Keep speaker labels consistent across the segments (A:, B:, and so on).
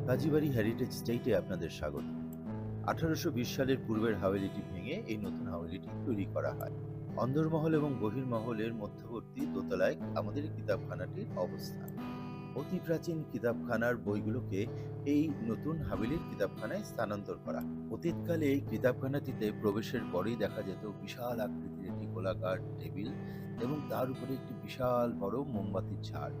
A: Kazibari heritage স্টেটে আপনাদের স্বাগত। 1820 সালের পূর্বের হাভেলিটি ভেঙে এই নতুন হাভেলিটি তৈরি করা হয়। অন্দরমহল এবং বহির্মহলের মধ্যবর্তী দোতলায় আমাদের এই কিতাবখানাটির অবস্থান। অতি প্রাচীন কিতাবখানার বইগুলোকে এই নতুন হাভেলির কিতাবখানায় স্থানান্তর করা। অতীতকালে এই কিতাবখানাটিতে প্রবেশের পরেই দেখা যেত বিশাল আকৃতির একটি গোলাকার টেবিল এবং তার উপরে একটি বিশাল বড় মোমবাতির ঝাড়,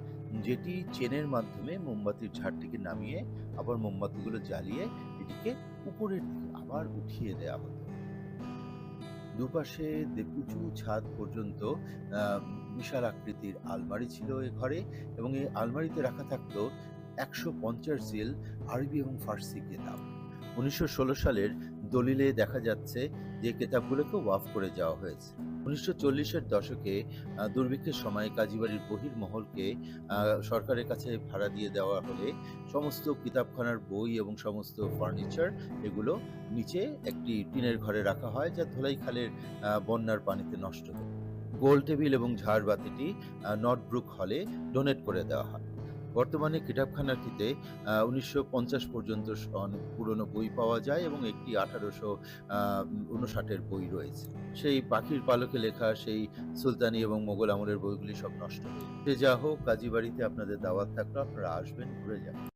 A: যেটি চেনের মাধ্যমে মোমবাতির ঝাড়টিকে নামিয়ে আবার মোমবাতিগুলো জ্বালিয়ে এটিকে উপরের দিকে আবার উঠিয়ে দেওয়া হতো। দুপাশে উঁচু ছাদ পর্যন্ত আহ, বিশাল আকৃতির আলমারি ছিল এ ঘরে, এবং এই আলমারিতে রাখা থাকতো 150 জিল আরবি এবং ফার্সি কিতাব। 1916 সালের দলিলে দেখা যাচ্ছে যে কিতাবগুলোকে ওয়াফ করে যাওয়া হয়েছে। 1940-এর দশকে দুর্ভিক্ষের সময় কাজীবাড়ির বহির্মহলকে সরকারের কাছে ভাড়া দিয়ে দেওয়া হলে সমস্ত কিতাবখানার বই এবং সমস্ত ফার্নিচার এগুলো নিচে একটি টিনের ঘরে রাখা হয়, যা ধোলাই খালের বন্যার পানিতে নষ্ট হয়। গোল টেবিল এবং ঝাড়বাতিটি নর্থব্রুক হলে ডোনেট করে দেওয়া হয়। বর্তমানে কিতাবখানাটিতে 1950 পর্যন্ত অনেক পুরনো বই পাওয়া যায় এবং একটি 1859-এর বই রয়েছে। সেই পাখির পালকে লেখা সেই সুলতানি এবং মোগল আমলের বইগুলি সব নষ্ট হয়ে গেছে। যা হোক, কাজীবাড়িতে আপনাদের দাওয়াত থাকলো, আপনারা আসবেন, ঘুরে যাবেন।